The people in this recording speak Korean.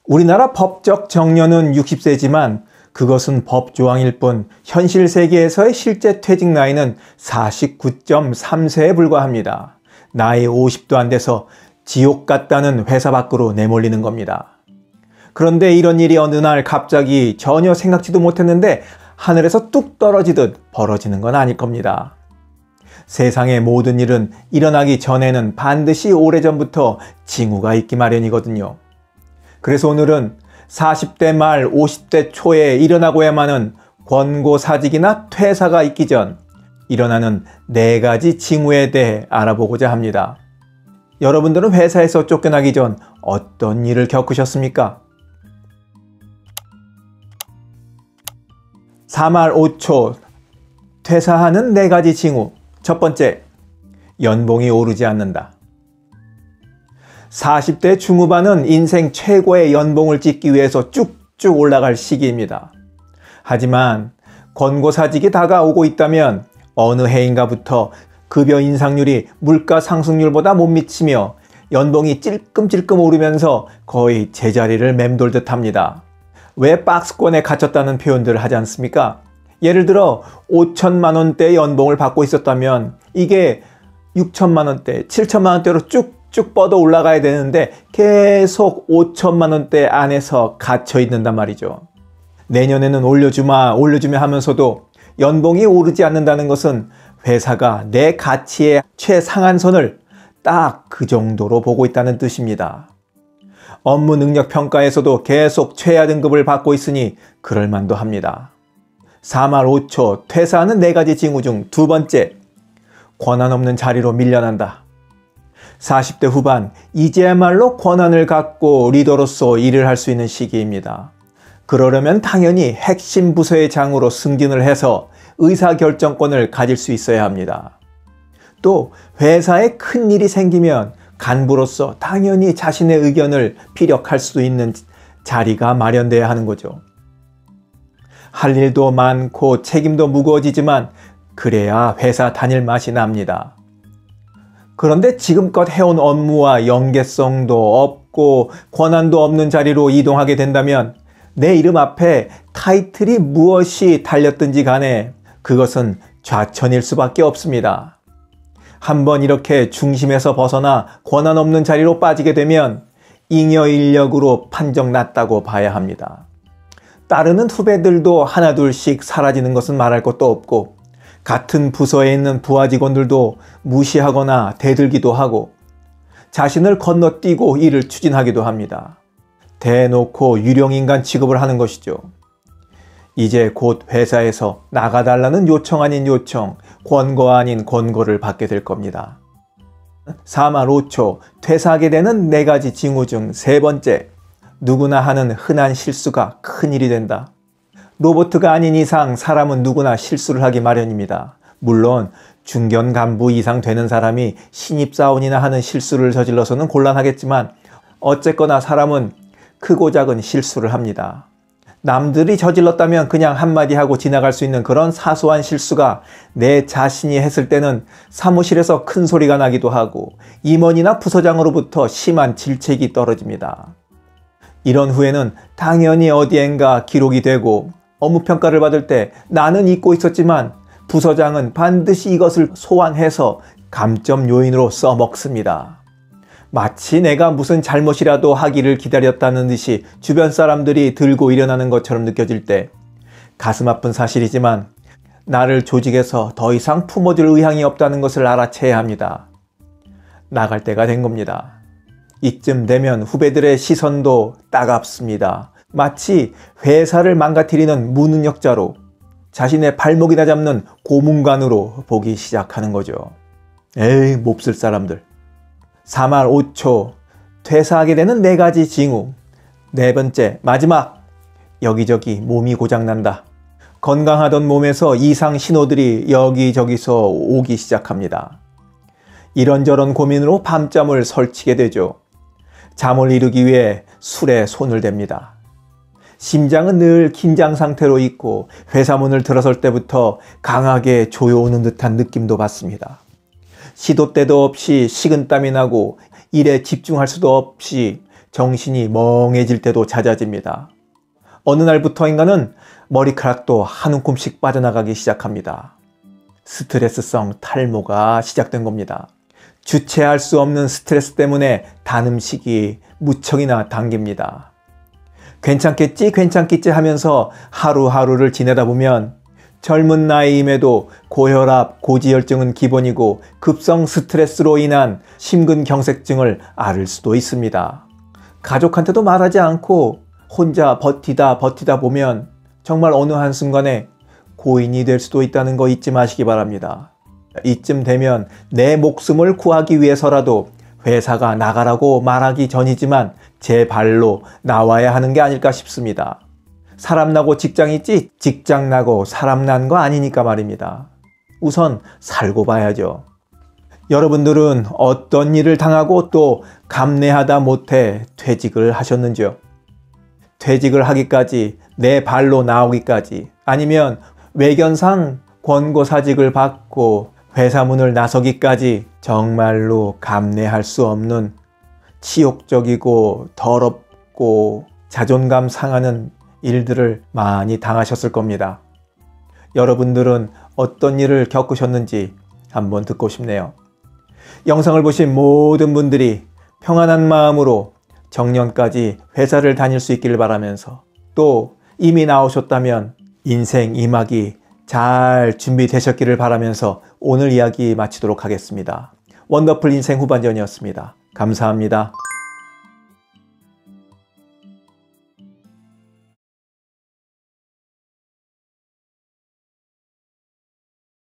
우리나라 법적 정년은 60세지만 그것은 법조항일 뿐 현실 세계에서의 실제 퇴직 나이는 49.3세에 불과합니다. 나이 50도 안 돼서 지옥 같다는 회사 밖으로 내몰리는 겁니다. 그런데 이런 일이 어느 날 갑자기 전혀 생각지도 못했는데 하늘에서 뚝 떨어지듯 벌어지는 건 아닐 겁니다. 세상의 모든 일은 일어나기 전에는 반드시 오래전부터 징후가 있기 마련이거든요. 그래서 오늘은 40대 말 50대 초에 일어나고야만 하는 권고사직이나 퇴사가 있기 전 일어나는 4가지 징후에 대해 알아보고자 합니다. 여러분들은 회사에서 쫓겨나기 전 어떤 일을 겪으셨습니까? 4말 5초 퇴사하는 4가지 징후. 첫 번째, 연봉이 오르지 않는다. 40대 중후반은 인생 최고의 연봉을 찍기 위해서 쭉쭉 올라갈 시기입니다. 하지만 권고사직이 다가오고 있다면 어느 해인가부터 급여 인상률이 물가 상승률보다 못 미치며 연봉이 찔끔찔끔 오르면서 거의 제자리를 맴돌듯 합니다. 왜 박스권에 갇혔다는 표현들을 하지 않습니까? 예를 들어 5천만 원대 연봉을 받고 있었다면 이게 6천만 원대, 7천만 원대로 쭉쭉 뻗어 올라가야 되는데 계속 5천만 원대 안에서 갇혀 있는단 말이죠. 내년에는 올려주마 하면서도 연봉이 오르지 않는다는 것은 회사가 내 가치의 최상한선을 딱 그 정도로 보고 있다는 뜻입니다. 업무 능력 평가에서도 계속 최하 등급을 받고 있으니 그럴만도 합니다. 4말 5초 퇴사하는 4가지 징후 중 2번째, 권한 없는 자리로 밀려난다. 40대 후반, 이제야말로 권한을 갖고 리더로서 일을 할 수 있는 시기입니다. 그러려면 당연히 핵심 부서의 장으로 승진을 해서 의사결정권을 가질 수 있어야 합니다. 또 회사에 큰 일이 생기면 간부로서 당연히 자신의 의견을 피력할 수 있는 자리가 마련돼야 하는 거죠. 할 일도 많고 책임도 무거워지지만 그래야 회사 다닐 맛이 납니다. 그런데 지금껏 해온 업무와 연계성도 없고 권한도 없는 자리로 이동하게 된다면 내 이름 앞에 타이틀이 무엇이 달렸든지 간에 그것은 좌천일 수밖에 없습니다. 한번 이렇게 중심에서 벗어나 권한 없는 자리로 빠지게 되면 잉여 인력으로 판정 났다고 봐야 합니다. 따르는 후배들도 하나둘씩 사라지는 것은 말할 것도 없고 같은 부서에 있는 부하 직원들도 무시하거나 대들기도 하고 자신을 건너뛰고 일을 추진하기도 합니다. 대놓고 유령인간 취급을 하는 것이죠. 이제 곧 회사에서 나가달라는 요청 아닌 요청, 권고 아닌 권고를 받게 될 겁니다. 4말 5초 퇴사하게 되는 4가지 징후 중 3번째, 누구나 하는 흔한 실수가 큰일이 된다. 로봇가 아닌 이상 사람은 누구나 실수를 하기 마련입니다. 물론 중견 간부 이상 되는 사람이 신입사원이나 하는 실수를 저질러서는 곤란하겠지만 어쨌거나 사람은 크고 작은 실수를 합니다. 남들이 저질렀다면 그냥 한마디 하고 지나갈 수 있는 그런 사소한 실수가 내 자신이 했을 때는 사무실에서 큰 소리가 나기도 하고 임원이나 부서장으로부터 심한 질책이 떨어집니다. 이런 후에는 당연히 어디엔가 기록이 되고 업무평가를 받을 때 나는 잊고 있었지만 부서장은 반드시 이것을 소환해서 감점 요인으로 써먹습니다. 마치 내가 무슨 잘못이라도 하기를 기다렸다는 듯이 주변 사람들이 들고 일어나는 것처럼 느껴질 때 가슴 아픈 사실이지만 나를 조직에서 더 이상 품어줄 의향이 없다는 것을 알아채야 합니다. 나갈 때가 된 겁니다. 이쯤 되면 후배들의 시선도 따갑습니다. 마치 회사를 망가뜨리는 무능력자로 자신의 발목이나 잡는 고문관으로 보기 시작하는 거죠. 에이, 몹쓸 사람들. 4말 5초 퇴사하게 되는 4가지 징후. 4번째, 마지막, 여기저기 몸이 고장난다. 건강하던 몸에서 이상 신호들이 여기저기서 오기 시작합니다. 이런저런 고민으로 밤잠을 설치게 되죠. 잠을 이루기 위해 술에 손을 댑니다. 심장은 늘 긴장 상태로 있고 회사 문을 들어설 때부터 강하게 조여오는 듯한 느낌도 받습니다. 시도 때도 없이 식은땀이 나고 일에 집중할 수도 없이 정신이 멍해질 때도 잦아집니다. 어느 날부터인가는 머리카락도 한 움큼씩 빠져나가기 시작합니다. 스트레스성 탈모가 시작된 겁니다. 주체할 수 없는 스트레스 때문에 단 음식이 무척이나 당깁니다. 괜찮겠지 괜찮겠지 하면서 하루하루를 지내다 보면 젊은 나이임에도 고혈압, 고지혈증은 기본이고 급성 스트레스로 인한 심근경색증을 앓을 수도 있습니다. 가족한테도 말하지 않고 혼자 버티다 보면 정말 어느 한순간에 고인이 될 수도 있다는 거 잊지 마시기 바랍니다. 이쯤 되면 내 목숨을 구하기 위해서라도 회사가 나가라고 말하기 전이지만 제 발로 나와야 하는 게 아닐까 싶습니다. 사람 나고 직장 있지 직장 나고 사람 난 거 아니니까 말입니다. 우선 살고 봐야죠. 여러분들은 어떤 일을 당하고 또 감내하다 못해 퇴직을 하셨는지요? 퇴직을 하기까지 내 발로 나오기까지 아니면 외견상 권고사직을 받고 회사 문을 나서기까지 정말로 감내할 수 없는 치욕적이고 더럽고 자존감 상하는 일들을 많이 당하셨을 겁니다. 여러분들은 어떤 일을 겪으셨는지 한번 듣고 싶네요. 영상을 보신 모든 분들이 평안한 마음으로 정년까지 회사를 다닐 수 있기를 바라면서 또 이미 나오셨다면 인생 2막이 잘 준비되셨기를 바라면서 오늘 이야기 마치도록 하겠습니다. 원더풀 인생 후반전이었습니다. 감사합니다.